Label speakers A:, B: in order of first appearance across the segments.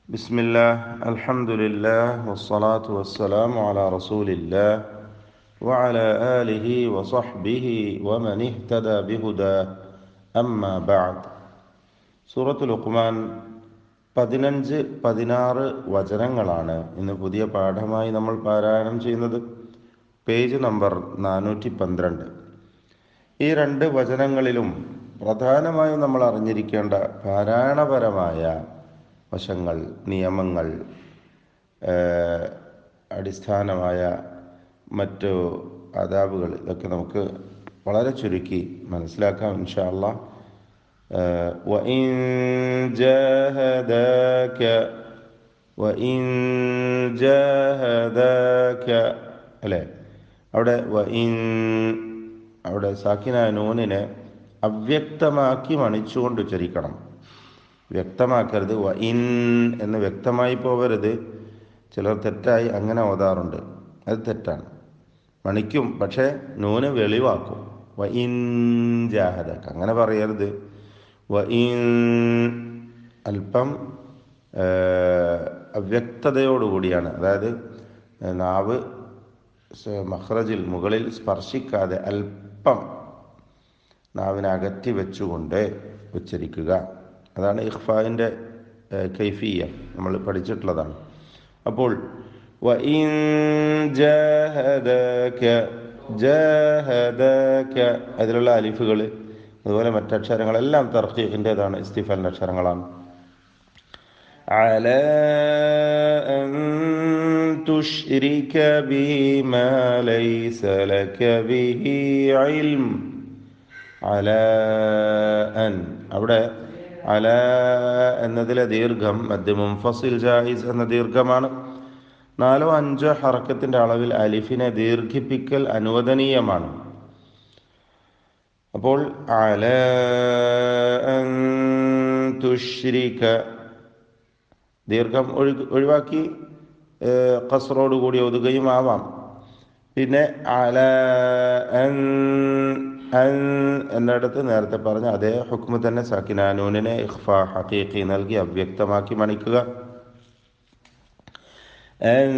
A: ബിസ്മില്ലാഹ് അൽഹംദുലില്ലാഹ് വസ്സലാത്തു വസ്സലാമു അലാ റസൂലില്ലാഹ് വഅലാ ആലിഹി വസഹ്ബിഹി വമൻ ഇഹ്തദാ ബിഹുദാഹ് അമ്മാ ബഅദ്. സൂറത്തുൽ ലുഖ്മാൻ 15-16 വചനങ്ങളാണ് ഇന്ന് പുതിയ പാഠമായി നമ്മൾ പാരായണം ചെയ്യുന്നത്. Page number 412. ഈ രണ്ട് വചനങ്ങളിലും പ്രധാനമായും നമ്മൾ അറിഞ്ഞിരിക്കേണ്ട പാരായണപരമായ വശങ്ങൾ, നിയമങ്ങൾ, അടിസ്ഥാനമായ മറ്റു ആദാബുകൾ, ഇതൊക്കെ നമുക്ക് വളരെ ചുരുക്കി മനസ്സിലാക്കാം ഇൻഷാ അല്ലാഹ്. വഇൻ ജാഹദാക അല്ലേ, അവിടെ സാക്കിനായ നൂനിനെ അവ്യക്തമാക്കി മണിച്ചുകൊണ്ട് ഉച്ചരിക്കണം. വ്യക്തമാക്കരുത്. ഇൻ എന്ന് വ്യക്തമായി പോകരുത്. ചിലർ തെറ്റായി അങ്ങനെ ഓതാറുണ്ട്. അത് തെറ്റാണ്. മണിക്കും, പക്ഷേ നൂന് വെളിവാക്കും. ഇൻ ജാഹദക അങ്ങനെ പറയരുത്. ഇൻ അല്പം അവ്യക്തതയോടുകൂടിയാണ്, അതായത് നാവ് മഖ്റജിൽ മുകളിൽ സ്പർശിക്കാതെ അല്പം നാവിനെ അകറ്റി വെച്ചുകൊണ്ട് ഉച്ചരിക്കുക. അതാണ് ഇഖ്ഫാഇൻ്റെ കൈഫിയ്യ, നമ്മൾ പഠിച്ചിട്ടുള്ളതാണ്. അപ്പോൾ വഇൻ ജാഹദക അതിലുള്ള അലിഫുകൾ, അതുപോലെ മറ്റക്ഷരങ്ങളെല്ലാം തർഖീഖിൻ്റെതാണ്, ഇസ്തിഫാലിൻ്റെ അക്ഷരങ്ങളാണ്. അലാ അൻ തുശ്രിക ബിമാ ലൈസ ലക ബിഹി ഇൽം. അലാ അൻ, അവിടെ അല എന്നതിലെ ദീർഘം മദ് മുൻഫസിൽ ജായിസ് എന്ന ദീർഘമാണ്. 4-5 ഹറക്കത്തിൻ്റെ അളവിൽ അലിഫിനെ ദീർഘിപ്പിക്കൽ അനുവദനീയമാണ്. അപ്പോൾ അല അൻ തുശ്രിക ദീർഘം ഒഴിവാക്കി ഖസ്റോടുകൂടി ഓതുകയും ആവാം. പിന്നെ അല അൻ എന്നിടത്ത് നേരത്തെ പറഞ്ഞ അതേ ഹുക്മ തന്നെ സാക്കിന നൂനിനെ ഇഖ്ഫാ ഹഖീഖി നൽകി അവ്യക്തമാക്കി മണിക്കുക. അൻ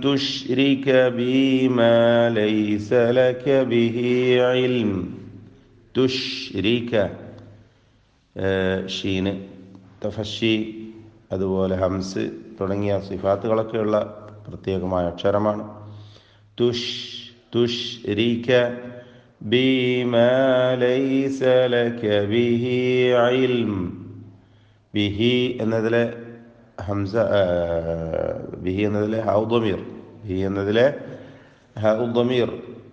A: തുശ്രിക ബിമാ ലൈസ ലക ബിഹി ഇൽം. തുശ്രിക, ഷീന്, തഫശി, അതുപോലെ ഹംസ് തുടങ്ങിയ സിഫാത്തുകളൊക്കെയുള്ള പ്രത്യേകമായ അക്ഷരമാണ്. തുശ്രിക ബിമാ ലൈസ ലക ബിഹി ഇൽം. ബിഹി എന്നതിലെ ഹംസ, ബിഹി എന്നതിലെ ഹൗദമീർ,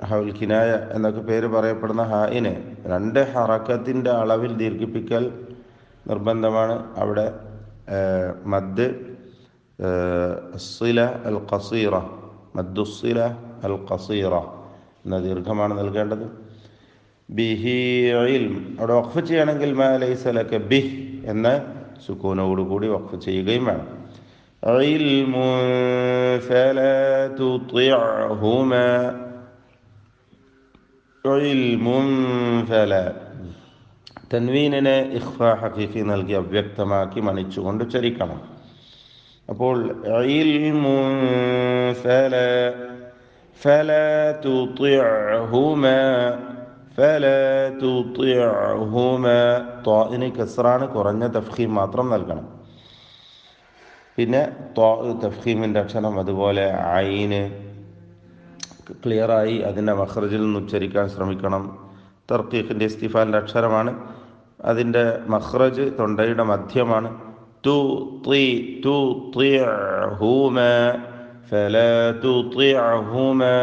A: ഹൗൽ കിനായ എന്നൊക്കെ പേര് പറയപ്പെടുന്ന ഹായിനെ 2 ഹറക്കത്തിൻ്റെ അളവിൽ ദീർഘിപ്പിക്കൽ നിർബന്ധമാണ്. അവിടെ മദ് സില അൽ ഖസീറ, മദ്ദുസ്സില അൽ ഖസീറ എന്ന ദീർഘമാണ് നൽകേണ്ടത്. ബിഹി ഇൽം അവിടെ വഖഫ് ചെയ്യുകയാണെങ്കിൽ മാ ലൈസ ലക ബിഹ് എന്ന സുക്കൂനോടുകൂടി വഖഫ് ചെയ്യുകയും വേണം. ഇൽമുൻ ഫലാ തുതിഅഹുമാ. ഇൽമുൻ ഫലാ, തൻവീനിനെ ഇഖ്ഫാ ഹഖീഖി നൽകി അവ്യക്തമാക്കി മണിച്ചുകൊണ്ട് ഉച്ചരിക്കണം. അപ്പോൾ ഇൽമുൻ ഫലാ തുതിഅഹുമാ, ത്വാഇന് കസ്റാണ്, കുറഞ്ഞ തഫ്ഖീം മാത്രം നൽകണം. പിന്നെ തഫ്ഖീമിൻ്റെ അക്ഷരം, അതുപോലെ ഐന് ക്ലിയറായി അതിൻ്റെ മഖ്റജിൽ നിന്ന് ഉച്ചരിക്കാൻ ശ്രമിക്കണം. തർഖീഖിൻ്റെ ഇസ്തിഫാലിൻ്റെ അക്ഷരമാണ്. അതിൻ്റെ മഖ്റജ് തൊണ്ടയുടെ മധ്യമാണ്. ഫലാ തുതിഅഹുമാ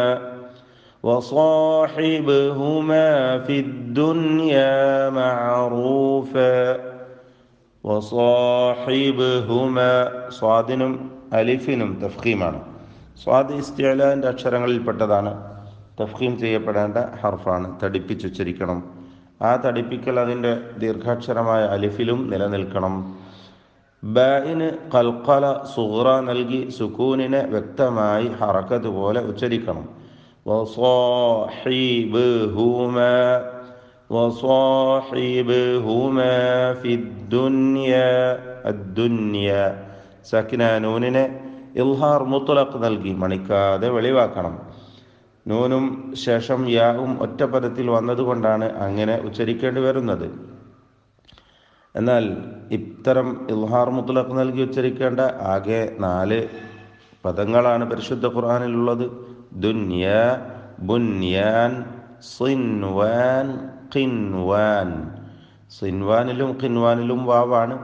A: وصاحبهما في الدنيا معروفا. وصاحبهما, സ്വാദിനും അലിഫിനും തഫ്ഖീമാണ്. സ്വാദ് ഇസ്തിഅലാന്റെ അക്ഷരങ്ങളിൽപ്പെട്ടതാണ്, തഫ്ഖീം ചെയ്യപ്പെടേണ്ട ഹർഫാണ്, തടിപ്പിച്ചുച്ചരിക്കണം. ആ തടിപ്പിക്കൽ അതിൻ്റെ ദീർഘാക്ഷരമായ അലിഫിലും നിലനിൽക്കണം. ബാഇന് ഖൽഖല സുഗ്റ നൽകി സുക്കൂനിനെ വ്യക്തമായി ഹറക്കത്ത് പോലെ ഉച്ചരിക്കണം. وصاحبهما في الدنيا. സാക്കിന നൂനിനെ ഇൽഹാർ മുത്ലഖ് നൽകി മണിക്കാതെ വെളിവാക്കണം. നൂനും ശേഷം യാവും ഒറ്റ പദത്തിൽ വന്നതുകൊണ്ടാണ് അങ്ങനെ ഉച്ചരിക്കേണ്ടി വരുന്നത്. എന്നാൽ ഇത്തരം ഇൽഹാർ മുത്ലഖ് നൽകി ഉച്ചരിക്കേണ്ട ആകെ 4 പദങ്ങളാണ് പരിശുദ്ധ ഖുർആനിലുള്ളത്. ദുനിയ, ബുന്യാൻ, സിൻവാൻ, ഖിൻവാൻ. സിൻവാനിലും ഖിൻവാനിലും വാവാണ്.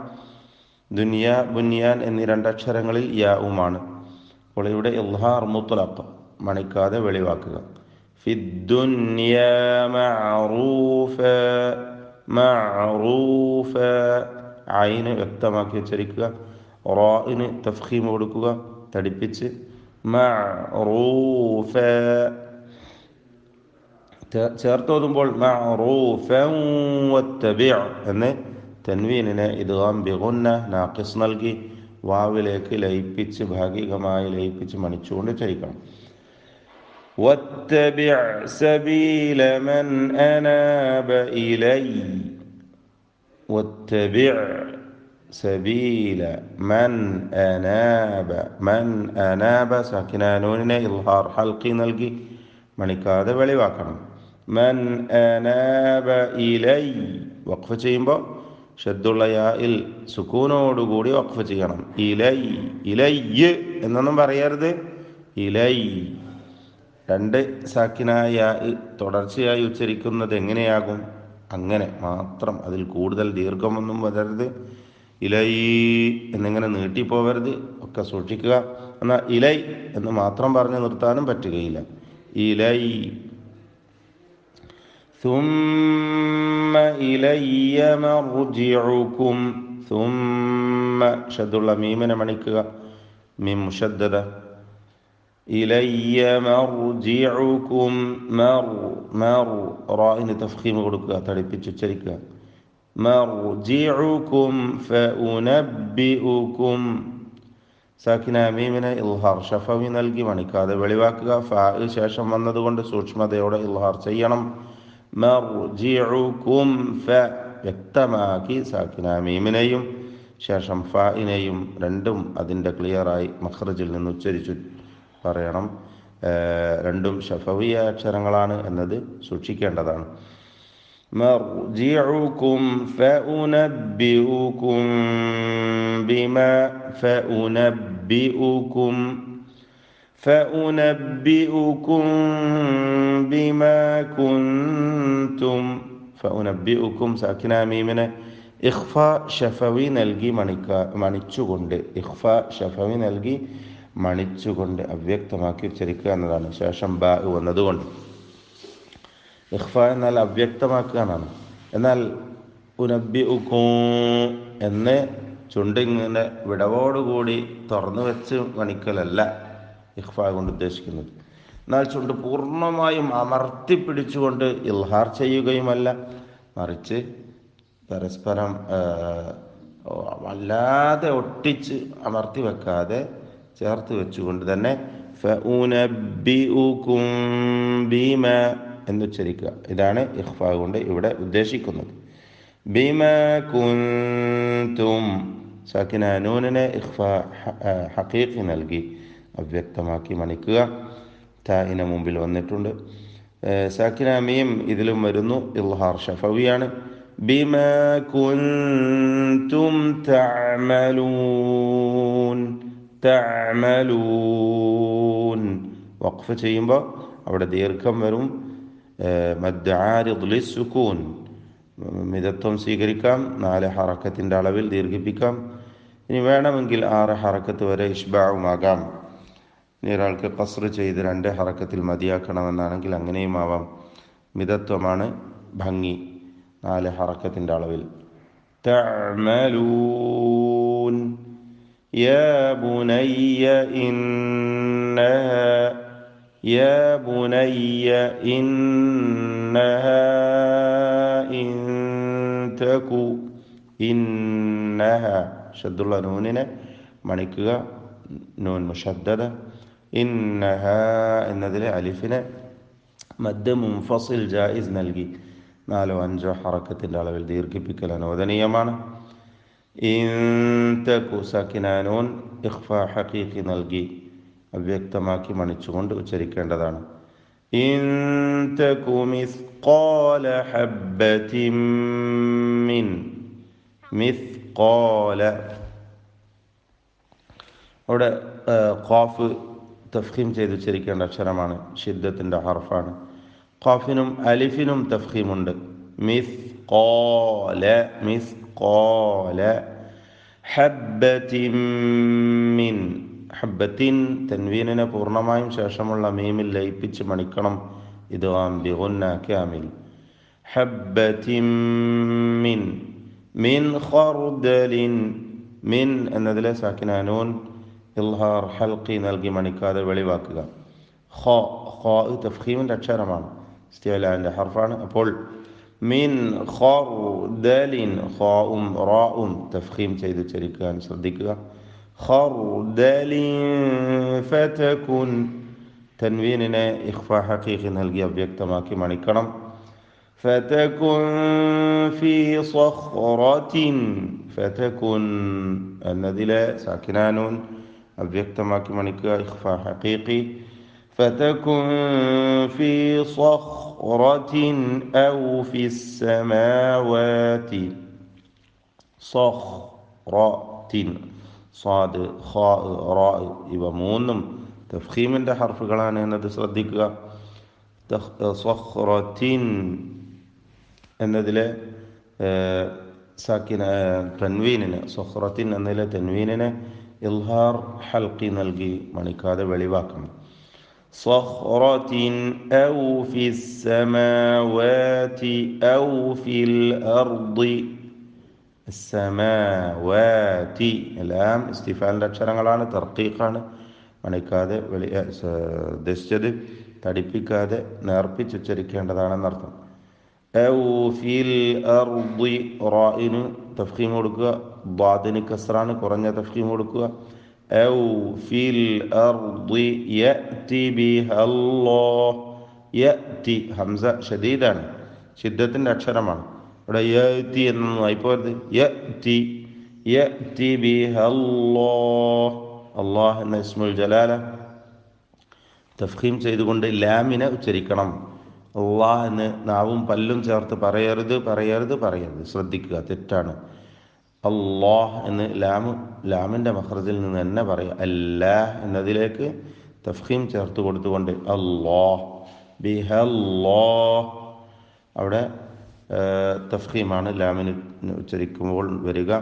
A: ദുനിയ, ബുന്യാൻ എന്നീ 2 അക്ഷരങ്ങളിൽ യാവുമാണ്. അപ്പോൾ ഇവിടെ ഇൽഹാർ മുത്ലഖ് മണിക്കാതെ വെളിവാക്കുക. ഫിദ്ദുനിയ മഅറൂഫ, മഅറൂഫ. ഐന് വ്യക്തമാക്കി ഉച്ചരിക്കുക. റാഇന് തഫ്ഖീം കൊടുക്കുക, തടിപ്പിച്ച്. മഅറൂഫ ചേർത്തോതുമ്പോൾ മഅറൂഫൻ വത്തബിഅ എന്ന് തൻവീനിനെ ഇദ്ഗാം ബിഗുന്ന നാഖിസ് നൽകി വാവിലേക്ക് ലയിപ്പിച്ച് ഭാഗികമായി ലയിപ്പിച്ച് മണിച്ചുകൊണ്ട് ഉച്ചരിക്കണം. വത്തബിഅ സബീല മൻ അനാബ ഇലൈ, വത്തബിഅ സബീല മൻ അനാബ. മൻ അനാബ സാക്കിന നൂനിനെ ഇൽഹാർ ഹൽഖി നൽകി മണിക്കാതെ വെളിവാക്കണം. മൻ അനാബ ഇലൈ. വഖഫ് ചെയ്യുമ്പോൾ ഷദ്ദുള്ള യായിൽ സുക്കൂനോടുകൂടി വഖഫ് ചെയ്യണം. ഇലൈ, ഇലയ്യ് എന്നൊന്നും പറയരുത്. ഇലൈ. 2 സാക്കിനായ തുടർച്ചയായി ഉച്ചരിക്കുന്നത് എങ്ങനെയാകും? അങ്ങനെ മാത്രം. അതിൽ കൂടുതൽ ദീർഘമൊന്നും വരരുത്. ഇലൈ എന്നിങ്ങനെ നീട്ടിപ്പോവരുത്. ഒക്കെ സൂക്ഷിക്കുക. എന്നാൽ ഇലൈ എന്ന് മാത്രം പറഞ്ഞ് നിർത്താനും പറ്റുകയില്ല. ഇലൈ. ثم إلي مرجعكم. ثم ഷദ്ദുള്ള മീമിനെ മണിക്കുക. മീം മുഷദ്ദദ. ഇലയ്യ മർജിഉകും. റാഇന് തഫ്ഖീം കൊടുക്കുക, തടിപ്പിച്ചുച്ചരിക്കുക. മർജിഉകും ഫഉനബ്ബിഉകും. സാക്കിന മീമിനെ ഇൽഹാർ ഷഫവി നൽകി മണിക്കാതെ വെളിവാക്കുക. ഫാ ശേഷം വന്നതുകൊണ്ട് സൂക്ഷ്മതയോടെ ഇൽഹാർ ചെയ്യണം. മർജിഉകും ഫ വ്യക്തമാക്കി സാക്കിന മീമിനെയും ശേഷം ഫാഇനെയും രണ്ടും അതിൻ്റെ ക്ലിയറായി മഖ്റജിൽ നിന്ന് ഉച്ചരിച്ചു പറയണം. രണ്ടും ഷഫവിയ അക്ഷരങ്ങളാണ് എന്നത് സൂക്ഷിക്കേണ്ടതാണ്. മർജിഉകും ഫഉനബ്ബിഉകും ബിമാ ഫഉനബ്ബിഉകും ഫഉനബ്ബിഉകും ബിമാ കുൻതും. ഫഉനബ്ബിഉകും സാക്കിന മീമിനെ ഇഖ്ഫ ഷഫവി നൽകി മണിച്ചുകൊണ്ട് ഇഖ്ഫ ഷഫവി നൽകി മണിച്ചുകൊണ്ട് അവ്യക്തമാക്കി ഉച്ചരിക്കുക എന്നതാണ്. ശേഷം ബാ വന്നതുകൊണ്ട് ഇഖ്ഫ എന്നാൽ അവ്യക്തമാക്കുക എന്നാണ്. എന്നാൽ ഉനബ്ബിഉകും എന്ന് ചുണ്ടിങ്ങനെ വിടവോടുകൂടി തുറന്നു വെച്ച് മണിക്കലല്ല ഇഖ്ഫ കൊണ്ട് ഉദ്ദേശിക്കുന്നത്. എന്നാൽ ചുണ്ട് പൂർണ്ണമായും അമർത്തി പിടിച്ചുകൊണ്ട് ഇൽഹാർ ചെയ്യുകയുമല്ല, മറിച്ച് പരസ്പരം വല്ലാതെ ഒട്ടിച്ച് അമർത്തി വെക്കാതെ ചേർത്ത് വെച്ചുകൊണ്ട് തന്നെ ഫഉനബ്ബിഉകും ബിമാ എന്നുച്ചരിക്കുക. ഇതാണ് ഇഖ്ഫ കൊണ്ട് ഇവിടെ ഉദ്ദേശിക്കുന്നത്. ബിമാ കുൻതും സാക്കിന നൂനിനെ ഇഖ്ഫ ഹഖീഖി നൽകി അവ്യക്തമാക്കി മണിക്കുക. താഇന് മുമ്പിൽ വന്നിട്ടുണ്ട്. സാക്കിന മീം ഇതിലും വരുന്നു. ഇൽഹാർ ഷഫവിയാണ്. ബിമാ കുൻതും തഅമലൂൻ. തഅമലൂൻ വഖഫ് ചെയ്യുമ്പോൾ അവിടെ ദീർഘം വരും. മദ് ആരിദ് ലിസ്സുകൂൻ. മിതത്വം സ്വീകരിക്കാം. 4 ഹറക്കത്തിൻ്റെ അളവിൽ ദീർഘിപ്പിക്കാം. ഇനി വേണമെങ്കിൽ 6 ഹറക്കത്ത് വരെ ഇഷ്ബാവുമാകാം. ഇനി ഒരാൾക്ക് ഖസ്ർ ചെയ്ത് 2 ഹറക്കത്തിൽ മതിയാക്കണമെന്നാണെങ്കിൽ അങ്ങനെയും ആവാം. മിതത്വമാണ് ഭംഗി. 4 ഹറക്കത്തിൻ്റെ അളവിൽ. തഅമലൂൻ. യാ ബുനയ്യ ഇന്നഹാ യാ ബുനയ്യ ഇന്നഹാ ഇൻ തകു. ഇന്നഹാ ഷദ്ദുള്ള നൂനിനെ മണിക്കുക. നൂൻ മുഷദ്ദദ. ഇന്നഹാ എന്നതിലെ അലിഫിനെ മദ് മുൻഫസിൽ ജായിസ് നൽകി 4-5 ഹറക്കത്തിൻ്റെ അളവിൽ ദീർഘിപ്പിക്കൽ അനുവദനീയമാണ്. ഇൻതകു സാക്കിനാനൂൻ ഇഖ്ഫ ഹഖീഖി നൽകി അവ്യക്തമാക്കി മണിച്ചുകൊണ്ട് ഉച്ചരിക്കേണ്ടതാണ്. ഇൻതകു മിസ്ഖാല ഹബ്ബത്തിൻ മിൻ മിസ്ഖാല. അവിടെ ഖാഫ് തഫ്ഖീം ചെയ്ത് ഉച്ചരിക്കേണ്ട അക്ഷരമാണ്, ഷിദ്ദത്തിൻ്റെ ഹർഫാണ്. ഖാഫിനും അലിഫിനും തഫ്ഖീമുണ്ട്. മിസ്ഖാല മിസ്ഖാല. ഹബ്ബത്തിൻ മിൻ ഹബ്ബത്തിൻ തൻവീനിനെ പൂർണ്ണമായും ശേഷമുള്ള മീമിൽ ലയിപ്പിച്ച് മണിക്കണം. ഇദ്ഗാം ബിഗുന്ന കാമിൽ. ഹബ്ബത്തിൻ മിൻ മിൻ ഖർദലിൻ. മിൻ എന്നതിലെ സാക്കിനാനൂൻ ഇൽഹാർ ഹൽഖി നൽകി മണിക്കാതെ വെളിവാക്കുക. ഖ തഫ്ഖീമിൻ്റെ അക്ഷരമാണ്, ഇസ്തിഅലാന്റെ ഹർഫാണ്. അപ്പോൾ മിൻ ഖർദലിൻ ഖാഉം റാഉം തഫ്ഖീം ചെയ്ത് ഉച്ചരിക്കാൻ ശ്രദ്ധിക്കുക. ഖർദലിൻ ഫതകുൻ തൻവീനിനെ ഇഖ്ഫാ ഹഖീഖി നൽകി അവ്യക്തമാക്കി മണിക്കണം. ഫതകുൻ ഫീ സഖറത്തിൻ. ഫതകുൻ എന്നതിലെ സാക്കിനാനൂൻ അവ്യക്തമാക്കി മണിക്കുക, ഇഖ്ഫാ ഹഖീഖി. ഫതകുൻ ഫീ സഖറത്തിൻ ഔ ഫിസ് സമാവാതി. സഖറത്തിൻ സാദ് ഖാ റാ ഇവ മൂന്നും തഫ്ഖീമിൻ്റെ ഹർഫുകളാണ് എന്നത് ശ്രദ്ധിക്കുക. സഖറത്തിൻ എന്നതിലെ സാക്കിന തൻവീനിന് സഖറത്തിൻ എന്നതിലെ തൻവീനിന് ഇൽഹാർ ഹൽഖി നൽകി മണിക്കാതെ വെളിവാക്കണം. സഖറത്തിൻ ഔ ഫിസ് സമാവാതി ഔ ഫിൽ അർദി. സമാവാതി എല്ലാം ഇസ്തിഫാലിൻ്റെ അക്ഷരങ്ങളാണ്, തർക്കീഖാണ്. മണിക്കാതെ ഉദ്ദേശിച്ചത് തടിപ്പിക്കാതെ നേർപ്പിച്ച് ഉച്ചരിക്കേണ്ടതാണെന്നർത്ഥം. ഔ ഫിൽ അർദി റാഇന് തഫ്ഖീം കൊടുക്കുക, ദ്വാദിന് കസ്റാണ്, കുറഞ്ഞ തഫ്ഖീം കൊടുക്കുക. ഔ ഫിൽ അർദി യഅതി ബിഹല്ലാഹ്. യഅതി ഹംസ ഷദീദാണ്, ശിദ്ദത്തിൻ്റെ അക്ഷരമാണ്. ഇവിടെ യഅതി എന്നൊന്നും ആയിപ്പോരുത്. യഅതി യഅതി ബിഹല്ലാഹ്. അല്ലാഹ് എന്ന ഇസ്മുൽ ജലാല തഫ്ഖീം ചെയ്തുകൊണ്ട് ലാമിനെ ഉച്ചരിക്കണം. അല്ലാഹ് എന്ന് നാവും പല്ലും ചേർത്ത് പറയരുത് പറയരുത് പറയരുത്, ശ്രദ്ധിക്കുക, തെറ്റാണ്. അല്ലാഹ് എന്ന് ലാമിൻ്റെ മഖ്റജിൽ നിന്ന് തന്നെ പറയുക. അല്ലാഹ് എന്നതിലേക്ക് തഫ്ഖീം ചേർത്ത് കൊടുത്തുകൊണ്ട് അല്ലാഹ് ബിഹല്ലാഹ്. അവിടെ തഫ്ഖീമാണ് ലാമിന് ഉച്ചരിക്കുമ്പോൾ വരിക.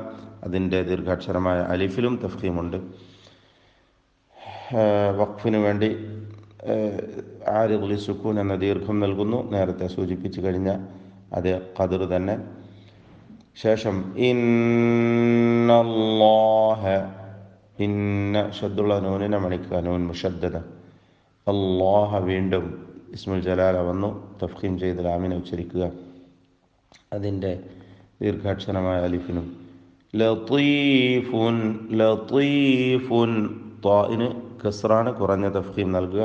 A: അതിൻ്റെ ദീർഘാക്ഷരമായ അലിഫിലും തഫ്ഖീമുണ്ട്. വഖഫിന് വേണ്ടി ആരിദ് ലിസുക്കൂൻ എന്ന ദീർഘം നൽകുന്നു, നേരത്തെ സൂചിപ്പിച്ചു കഴിഞ്ഞ അതേ ഖദർ തന്നെ. ശേഷം ഇന്നല്ലാഹ, ഇന്ന ഷദ്ദുള്ള നൂനിനെ മണിക്കുക, നൂൻ മുഷദ്ദദ. അല്ലാഹ വീണ്ടും ഇസ്മുൽ ജലാല വന്നു, തഫ്ഖീം ചെയ്ത് ലാമിനെ ഉച്ചരിക്കുക. അതിൻ്റെ ദീർഘാക്ഷരമായ അലിഫിനും. ലത്തീഫുൻ ലത്തീഫുൻ ത്വാഇന് കസ്റാണ്, കുറഞ്ഞ തഫ്ഖീം നൽകുക.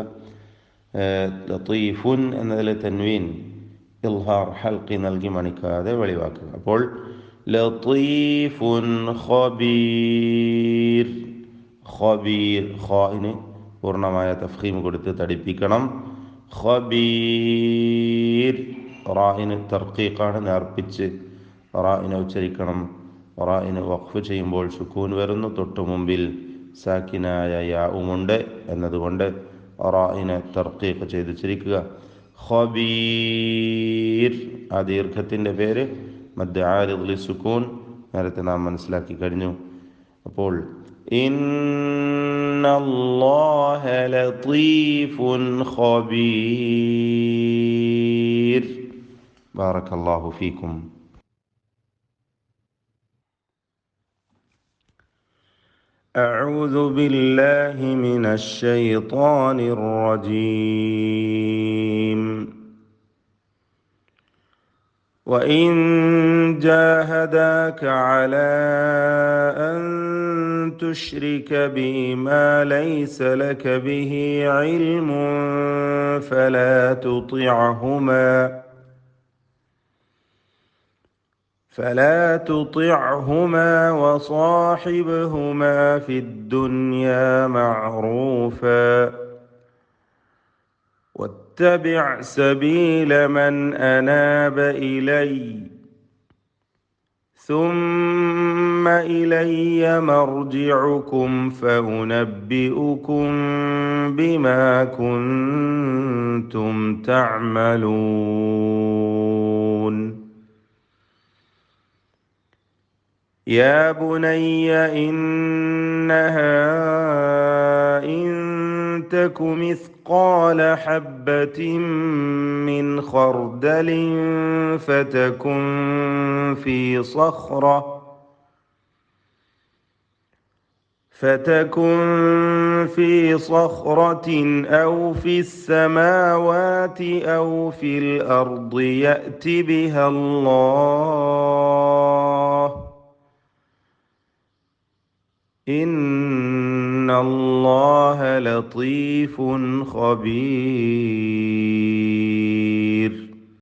A: ലത്തീഫുൻ എന്നതിലെ തൻവീൻ ഇൽഹാർ ഹൽഖി നൽകി മണിക്കാതെ വെളിവാക്കുക. അപ്പോൾ ലത്തീഫുൻ ഖബീർ. ഖബീർ ഖാഇന് പൂർണ്ണമായ തഫ്ഖീം കൊടുത്ത് തടിപ്പിക്കണം. ഖബീർ റാഇന് തർക്കീഖാണ്, നേർപ്പിച്ച് റാഇനെ ഉച്ചരിക്കണം. റാഇന് വഖഫ് ചെയ്യുമ്പോൾ സുക്കൂൻ വരുന്നു, തൊട്ടു മുമ്പിൽ സാക്കിനായ യാഉമുണ്ട് എന്നതുകൊണ്ട് റാഇനെ തർക്കീഖ് ചെയ്ത് ഉച്ചരിക്കുക. ഖബീർ ആ ദീർഘത്തിൻ്റെ പേര് മദ് ആരിദ് ലിസുക്കൂൻ, നേരത്തെ നാം മനസ്സിലാക്കി കഴിഞ്ഞു. അപ്പോൾ ഇന്നല്ലാഹ ലതീഫുൻ ഖബീർ. ബാറക്കല്ലാഹു ഫീക്കും. أعوذ بالله من الشيطان الرجيم. وإن جاهداك على أن تشرك بي ما ليس لك به علم فلا تطعهما وصاحبهما في الدنيا معروفا واتبع سبيل من أناب إلي ثم إلي مرجعكم فأنبئكم بما كنتم تعملون. يا بني إنها إن تك مثقال حبة من خردل فتكن في صخرة أو في السماوات أو في الأرض يأت بها الله إن الله لطيف خبير.